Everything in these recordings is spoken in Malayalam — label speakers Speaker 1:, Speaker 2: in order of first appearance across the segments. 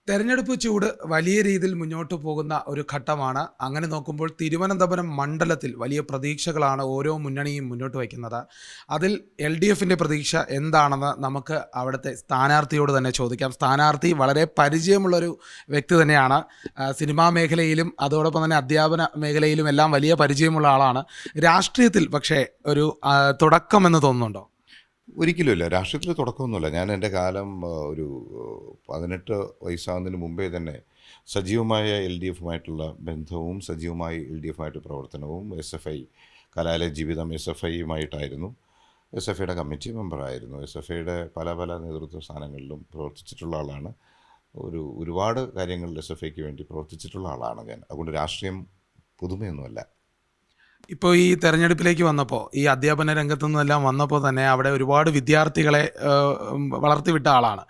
Speaker 1: തെരഞ്ഞെടുപ്പ് ചൂട് വലിയ രീതിയിൽ മുന്നോട്ട് പോകുന്ന ഒരു ഘട്ടമാണ്. അങ്ങനെ നോക്കുമ്പോൾ തിരുവനന്തപുരം മണ്ഡലത്തിൽ വലിയ പ്രതീക്ഷകളാണ് ഓരോ മുന്നണിയും മുന്നോട്ട് വയ്ക്കുന്നത്. അതിൽ LDFിൻ്റെ പ്രതീക്ഷ എന്താണെന്ന് നമുക്ക് അവിടുത്തെ സ്ഥാനാർത്ഥിയോട് തന്നെ ചോദിക്കാം. സ്ഥാനാർത്ഥി വളരെ പരിചയമുള്ളൊരു വ്യക്തി തന്നെയാണ്. സിനിമാ മേഖലയിലും അതോടൊപ്പം തന്നെ അധ്യാപന മേഖലയിലും എല്ലാം വലിയ പരിചയമുള്ള ആളാണ്. രാഷ്ട്രീയത്തിൽ പക്ഷേ ഒരു തുടക്കമെന്ന് തോന്നുന്നുണ്ടോ?
Speaker 2: ഒരിക്കലുമില്ല. രാഷ്ട്രീയത്തിൽ തുടക്കമൊന്നുമില്ല. ഞാൻ എൻ്റെ കാലം ഒരു 18 വയസ്സാകുന്നതിന് മുമ്പേ തന്നെ സജീവമായ LDFുമായിട്ടുള്ള ബന്ധവും സജീവമായി LDFുമായിട്ട് പ്രവർത്തനവും SFI കലാലയ ജീവിതം SFIയുമായിട്ടായിരുന്നു. SFIയുടെ കമ്മിറ്റി മെമ്പറായിരുന്നു. SFIയുടെ പല പല നേതൃത്വ സ്ഥാനങ്ങളിലും പ്രവർത്തിച്ചിട്ടുള്ള ആളാണ്. ഒരുപാട് കാര്യങ്ങളിൽ SFIക്ക് വേണ്ടി പ്രവർത്തിച്ചിട്ടുള്ള ആളാണ് ഞാൻ. അതുകൊണ്ട് രാഷ്ട്രീയം പുതുമയൊന്നുമല്ല.
Speaker 1: ഇപ്പോൾ ഈ തെരഞ്ഞെടുപ്പിലേക്ക് വന്നപ്പോൾ, ഈ അധ്യാപന രംഗത്തു നിന്നെല്ലാം വന്നപ്പോൾ തന്നെ അവിടെ ഒരുപാട് വിദ്യാർത്ഥികളെ വളർത്തിവിട്ട ആളാണ്.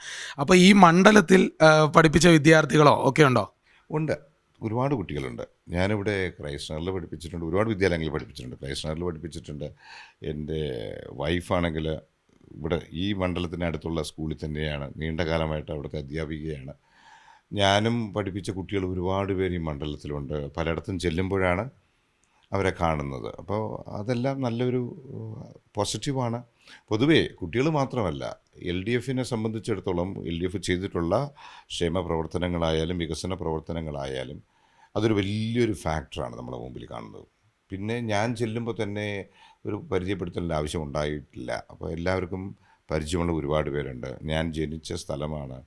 Speaker 1: അപ്പോൾ ഈ മണ്ഡലത്തിൽ പഠിപ്പിച്ച വിദ്യാർത്ഥികളോ ഒക്കെ ഉണ്ടോ?
Speaker 2: ഉണ്ട്. ഒരുപാട് കുട്ടികളുണ്ട്. ഞാനിവിടെ ക്രൈസ്റ്റ് നഗറിൽ പഠിപ്പിച്ചിട്ടുണ്ട്. ഒരുപാട് വിദ്യാലയങ്ങളിൽ പഠിപ്പിച്ചിട്ടുണ്ട്. ക്രൈസ്റ്റ് നഗറിൽ പഠിപ്പിച്ചിട്ടുണ്ട്. എൻ്റെ വൈഫാണെങ്കിൽ ഇവിടെ ഈ മണ്ഡലത്തിനടുത്തുള്ള സ്കൂളിൽ തന്നെയാണ്. നീണ്ട കാലമായിട്ട് അവിടുത്തെ അധ്യാപികയാണ്. ഞാനും പഠിപ്പിച്ച കുട്ടികൾ ഒരുപാട് പേര് ഈ മണ്ഡലത്തിലുണ്ട്. പലയിടത്തും ചെല്ലുമ്പോഴാണ് അവരെ കാണുന്നത്. അപ്പോൾ അതെല്ലാം നല്ലൊരു പോസിറ്റീവാണ്. പൊതുവേ കുട്ടികൾ മാത്രമല്ല, LDFിനെ സംബന്ധിച്ചിടത്തോളം LDF ചെയ്തിട്ടുള്ള ക്ഷേമ പ്രവർത്തനങ്ങളായാലും വികസന പ്രവർത്തനങ്ങളായാലും അതൊരു വലിയൊരു ഫാക്ടറാണ് നമ്മുടെ മുമ്പിൽ കാണുന്നത്. പിന്നെ ഞാൻ ചെല്ലുമ്പോൾ തന്നെ ഒരു പരിചയപ്പെടുത്തലിൻ്റെ ആവശ്യം ഉണ്ടായിട്ടില്ല. അപ്പോൾ എല്ലാവർക്കും പരിചയമുള്ള ഒരുപാട് പേരുണ്ട്. ഞാൻ ജനിച്ച സ്ഥലമാണ്.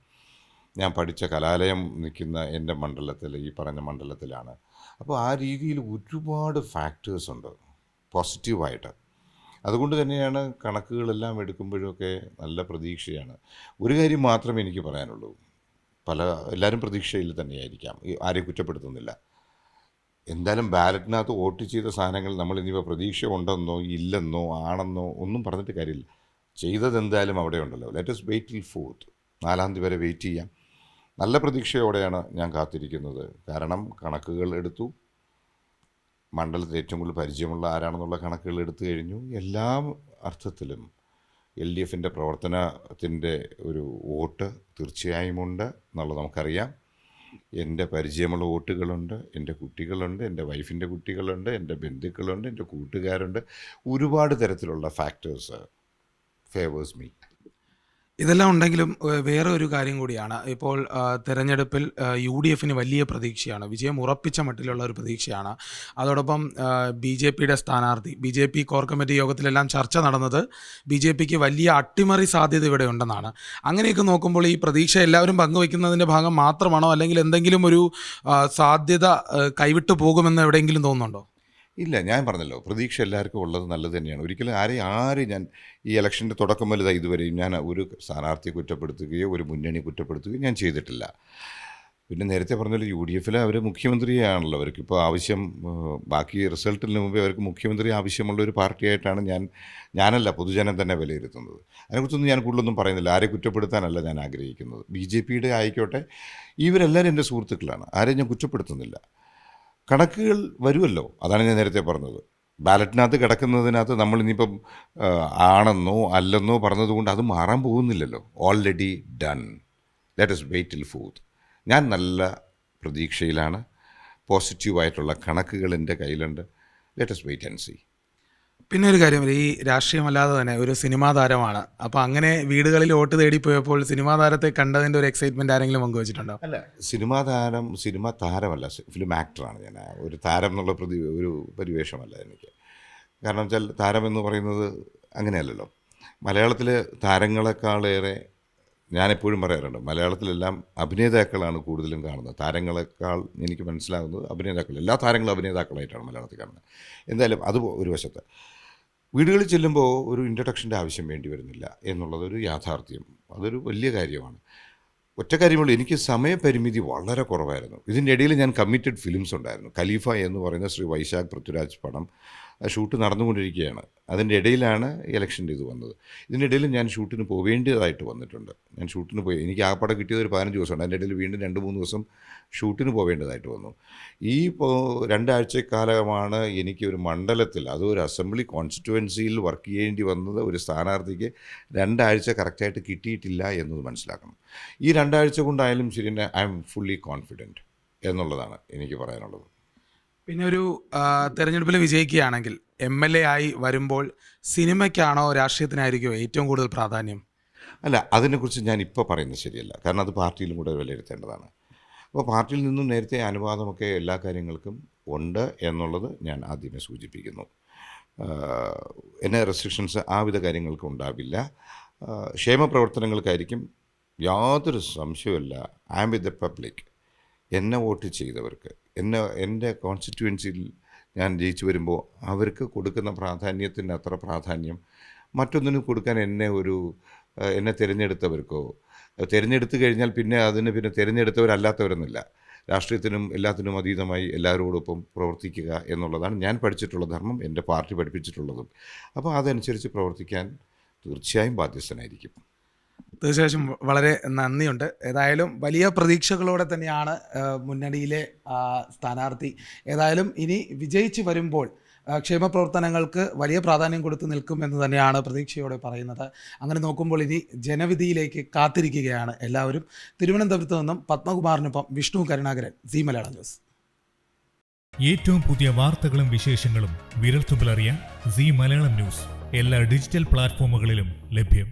Speaker 2: ഞാൻ പഠിച്ച കലാലയം നിൽക്കുന്ന എൻ്റെ മണ്ഡലത്തിൽ, ഈ പറഞ്ഞ മണ്ഡലത്തിലാണ്. അപ്പോൾ ആ രീതിയിൽ ഒരുപാട് ഫാക്ടേഴ്സ് ഉണ്ട് പോസിറ്റീവായിട്ട്. അതുകൊണ്ട് തന്നെയാണ് കണക്കുകളെല്ലാം എടുക്കുമ്പോഴൊക്കെ നല്ല പ്രതീക്ഷയാണ്. ഒരു കാര്യം മാത്രമേ എനിക്ക് പറയാനുള്ളൂ. എല്ലാവരും പ്രതീക്ഷയിൽ തന്നെയായിരിക്കാം. ആരെയും കുറ്റപ്പെടുത്തുന്നില്ല. എന്തായാലും ബാലറ്റിനകത്ത് വോട്ട് ചെയ്ത സാധനങ്ങൾ നമ്മൾ ഇനിയിപ്പോൾ പ്രതീക്ഷ ഉണ്ടെന്നോ ഇല്ലെന്നോ ആണെന്നോ ഒന്നും പറഞ്ഞിട്ട് കാര്യമില്ല. ചെയ്തത് എന്തായാലും അവിടെ ഉണ്ടല്ലോ. Let us wait till 4th, 4ാം തീയതി വരെ വെയിറ്റ് ചെയ്യാം. നല്ല പ്രതീക്ഷയോടെയാണ് ഞാൻ കാത്തിരിക്കുന്നത്. കാരണം കണക്കുകൾ എടുത്തു. മണ്ഡലത്തിൽ ഏറ്റവും കൂടുതൽ പരിചയമുള്ള ആരാണെന്നുള്ള കണക്കുകൾ എടുത്തു കഴിഞ്ഞു. എല്ലാ അർത്ഥത്തിലും LDFിൻ്റെ പ്രവർത്തനത്തിൻ്റെ ഒരു വോട്ട് തീർച്ചയായും ഉണ്ട് എന്നുള്ളത് നമുക്കറിയാം. എൻ്റെ പരിചയമുള്ള വോട്ടുകളുണ്ട്, എൻ്റെ കുട്ടികളുണ്ട്, എൻ്റെ വൈഫിൻ്റെ കുട്ടികളുണ്ട്, എൻ്റെ ബന്ധുക്കളുണ്ട്, എൻ്റെ കൂട്ടുകാരുണ്ട്. ഒരുപാട് തരത്തിലുള്ള ഫാക്ടേഴ്സ് ഫേവേഴ്സ് മീ.
Speaker 1: ഇതെല്ലാം ഉണ്ടെങ്കിലും വേറെ ഒരു കാര്യം കൂടിയാണ്. ഇപ്പോൾ തെരഞ്ഞെടുപ്പിൽ UDFിന് വലിയ പ്രതീക്ഷയാണ്. വിജയം ഉറപ്പിച്ച മട്ടിലുള്ള ഒരു പ്രതീക്ഷയാണ്. അതോടൊപ്പം BJPയുടെ സ്ഥാനാർത്ഥി, BJP കോർ കമ്മിറ്റി യോഗത്തിലെല്ലാം ചർച്ച നടന്നത് BJPക്ക് വലിയ അട്ടിമറി സാധ്യത ഇവിടെ ഉണ്ടെന്നാണ്. അങ്ങനെയൊക്കെ നോക്കുമ്പോൾ ഈ പ്രതീക്ഷ എല്ലാവരും പങ്കുവയ്ക്കുന്നതിൻ്റെ ഭാഗം മാത്രമാണോ, അല്ലെങ്കിൽ എന്തെങ്കിലും ഒരു സാധ്യത കൈവിട്ടു പോകുമെന്ന് എവിടെയെങ്കിലും തോന്നുന്നുണ്ടോ?
Speaker 2: ഇല്ല, ഞാൻ പറഞ്ഞല്ലോ, പ്രതീക്ഷ എല്ലാവർക്കും ഉള്ളത് നല്ലത് തന്നെയാണ്. ഒരിക്കലും ആരെയും ഞാൻ ഈ ഇലക്ഷൻ്റെ തുടക്കം മുതൽ ഇതുവരെയും ഞാൻ ഒരു സ്ഥാനാർത്ഥിയെ കുറ്റപ്പെടുത്തുകയോ ഒരു മുന്നണി കുറ്റപ്പെടുത്തുകയോ ഞാൻ ചെയ്തിട്ടില്ല. പിന്നെ നേരത്തെ പറഞ്ഞാൽ UDFിൽ അവർ മുഖ്യമന്ത്രിയാണല്ലോ. അവർക്കിപ്പോൾ ആവശ്യം, ബാക്കി റിസൾട്ടിന് മുമ്പേ അവർക്ക് മുഖ്യമന്ത്രി ആവശ്യമുള്ള ഒരു പാർട്ടിയായിട്ടാണ് ഞാനല്ല പൊതുജനം തന്നെ വിലയിരുത്തുന്നത്. അതിനെക്കുറിച്ചൊന്നും ഞാൻ കൂടുതലൊന്നും പറയുന്നില്ല. ആരെ കുറ്റപ്പെടുത്താനല്ല ഞാൻ ആഗ്രഹിക്കുന്നത്. BJPയുടെ ആയിക്കോട്ടെ, ഇവരെല്ലാവരും എൻ്റെ സുഹൃത്തുക്കളാണ്. ആരെയും ഞാൻ കുറ്റപ്പെടുത്തുന്നില്ല. കണക്കുകൾ വരുമല്ലോ. അതാണ് ഞാൻ നേരത്തെ പറഞ്ഞത്. ബാലറ്റിനകത്ത് കിടക്കുന്നതിനകത്ത് നമ്മൾ ഇനിയിപ്പം ആണെന്നോ അല്ലെന്നോ പറഞ്ഞതുകൊണ്ട് അത് മാറാൻ പോകുന്നില്ലല്ലോ. Already done. Let us wait till 4th. ഞാൻ നല്ല പ്രതീക്ഷയിലാണ്. പോസിറ്റീവായിട്ടുള്ള കണക്കുകൾ എൻ്റെ കയ്യിലുണ്ട്. Let us wait and see.
Speaker 1: പിന്നെ ഒരു കാര്യം, ഈ രാഷ്ട്രീയമല്ലാതെ തന്നെ ഒരു സിനിമാ താരമാണ്. അപ്പോൾ അങ്ങനെ വീടുകളിൽ വോട്ട് തേടിപ്പോയപ്പോൾ സിനിമാ താരത്തെ കണ്ടതിൻ്റെ ഒരു എക്സൈറ്റ്മെൻറ്റ് ആരെങ്കിലും പങ്കുവച്ചിട്ടുണ്ടോ?
Speaker 2: അല്ല, സിനിമാ താരമല്ല, ഫിലിം ആക്ടറാണ് ഞാൻ. ഒരു താരം എന്നുള്ള ഒരു പരിവേഷമല്ല എനിക്ക്. കാരണം വെച്ചാൽ താരം എന്ന് പറയുന്നത് അങ്ങനെയല്ലല്ലോ. മലയാളത്തിൽ താരങ്ങളെക്കാളേറെ, ഞാനെപ്പോഴും പറയാറുണ്ട്, മലയാളത്തിലെല്ലാം അഭിനേതാക്കളാണ് കൂടുതലും കാണുന്നത്. താരങ്ങളെക്കാൾ എനിക്ക് മനസ്സിലാകുന്നത് അഭിനേതാക്കൾ. എല്ലാ താരങ്ങളും അഭിനേതാക്കളായിട്ടാണ് മലയാളത്തിൽ കാണുന്നത്. എന്തായാലും അത് ഒരു വശത്ത്. വീടുകളിൽ ചെല്ലുമ്പോൾ ഒരു ഇൻട്രഡക്ഷൻ്റെ ആവശ്യം വേണ്ടി വരുന്നില്ല എന്നുള്ളതൊരു യാഥാർത്ഥ്യം. അതൊരു വലിയ കാര്യമാണ്. ഒറ്റ കാര്യമുള്ളൂ, എനിക്ക് സമയപരിമിതി വളരെ കുറവായിരുന്നു. ഇതിൻ്റെ ഇടയിൽ ഞാൻ കമ്മിറ്റഡ് ഫിലിംസ് ഉണ്ടായിരുന്നു. ഖലീഫ എന്ന് പറയുന്ന ശ്രീ വൈശാഖ് പൃഥ്വിരാജ് പടം ഷൂട്ട് നടന്നുകൊണ്ടിരിക്കുകയാണ്. അതിൻ്റെ ഇടയിലാണ് ഇലക്ഷൻ്റെ ഇത് വന്നത്. ഇതിൻ്റെ ഇടയിൽ ഞാൻ ഷൂട്ടിന് പോവേണ്ടതായിട്ട് വന്നിട്ടുണ്ട്. ഞാൻ ഷൂട്ടിന് പോയി, എനിക്ക് ആകപ്പാടെ കിട്ടിയത് ഒരു 15 ദിവസമാണ്. അതിൻ്റെ ഇടയിൽ വീണ്ടും 2-3 ദിവസം ഷൂട്ടിന് പോവേണ്ടതായിട്ട് വന്നു. ഈ 2 ആഴ്ചക്കാലമാണ് എനിക്ക് ഒരു മണ്ഡലത്തിൽ, അതൊരു അസംബ്ലി കോൺസ്റ്റിറ്റുവൻസിയിൽ വർക്ക് ചെയ്യേണ്ടി വന്നത് ഒരു സ്ഥാനാർത്ഥിക്ക് 2 ആഴ്ച കറക്റ്റായിട്ട് കിട്ടിയിട്ടില്ല എന്നത് മനസ്സിലാക്കണം. ഈ 2 ആഴ്ച കൊണ്ടായാലും ശരി, ഐ എം ഫുള്ളി കോൺഫിഡൻറ്റ് എന്നുള്ളതാണ് എനിക്ക് പറയാനുള്ളത്.
Speaker 1: പിന്നെ ഒരു തെരഞ്ഞെടുപ്പിൽ വിജയിക്കുകയാണെങ്കിൽ MLA ആയി വരുമ്പോൾ സിനിമയ്ക്കാണോ രാഷ്ട്രീയത്തിനായിരിക്കുമോ ഏറ്റവും കൂടുതൽ പ്രാധാന്യം?
Speaker 2: അല്ല, അതിനെക്കുറിച്ച് ഞാൻ ഇപ്പോൾ പറയുന്നത് ശരിയല്ല. കാരണം അത് പാർട്ടിയിലും കൂടെ വിലയിരുത്തേണ്ടതാണ്. അപ്പോൾ പാർട്ടിയിൽ നിന്നും നേരത്തെ അനുവാദമൊക്കെ എല്ലാ കാര്യങ്ങൾക്കും ഉണ്ട് എന്നുള്ളത് ഞാൻ ആദ്യമേ സൂചിപ്പിക്കുന്നു. എന്നെ റെസ്ട്രിക്ഷൻസ് ആവിധ കാര്യങ്ങൾക്ക് ഉണ്ടാവില്ല. ക്ഷേമ പ്രവർത്തനങ്ങൾക്കായിരിക്കും, യാതൊരു സംശയവുമില്ല. I am with the public. എന്നെ വോട്ട് ചെയ്തവർക്ക്, എൻ്റെ കോൺസ്റ്റിറ്റ്യുവൻസിയിൽ ഞാൻ ജയിച്ചു വരുമ്പോൾ അവർക്ക് കൊടുക്കുന്ന പ്രാധാന്യത്തിൻ്റെ അത്ര പ്രാധാന്യം മറ്റൊന്നിനും കൊടുക്കാൻ എന്നെ തിരഞ്ഞെടുത്തവർക്കോ, തിരഞ്ഞെടുത്തു കഴിഞ്ഞാൽ പിന്നെ തിരഞ്ഞെടുത്തവരല്ലാത്തവരെന്നില്ല, രാഷ്ട്രീയത്തിനും എല്ലാത്തിനും അതീതമായി എല്ലാവരോടൊപ്പം പ്രവർത്തിക്കുക എന്നുള്ളതാണ് ഞാൻ പഠിച്ചിട്ടുള്ള ധർമ്മം, എൻ്റെ പാർട്ടി പഠിപ്പിച്ചിട്ടുള്ളതും. അപ്പോൾ അതനുസരിച്ച് പ്രവർത്തിക്കാൻ തീർച്ചയായും ബാധ്യസ്ഥനായിരിക്കും.
Speaker 1: തീർച്ചയായും വളരെ നന്ദിയുണ്ട്. ഏതായാലും വലിയ പ്രതീക്ഷകളോടെ തന്നെയാണ് മുന്നണിയിലെ സ്ഥാനാർത്ഥി. ഏതായാലും ഇനി വിജയിച്ച് വരുമ്പോൾ ക്ഷേമ പ്രവർത്തനങ്ങൾക്ക് വലിയ പ്രാധാന്യം കൊടുത്ത് നിൽക്കുമെന്ന് തന്നെയാണ് പ്രതീക്ഷയോടെ പറയുന്നത്. അങ്ങനെ നോക്കുമ്പോൾ ഇനി ജനവിധിയിലേക്ക് കാത്തിരിക്കുകയാണ് എല്ലാവരും. തിരുവനന്തപുരത്ത് നിന്നും പത്മകുമാറിനൊപ്പം വിഷ്ണു കരുണാകരൻ, സി മലയാളം ന്യൂസ്.
Speaker 3: ഏറ്റവും പുതിയ വാർത്തകളും വിശേഷങ്ങളും വിരൽത്തുമ്പിലറിയാൻ സി മലയാളം ന്യൂസ് എല്ലാ ഡിജിറ്റൽ പ്ലാറ്റ്ഫോമുകളിലും ലഭ്യം.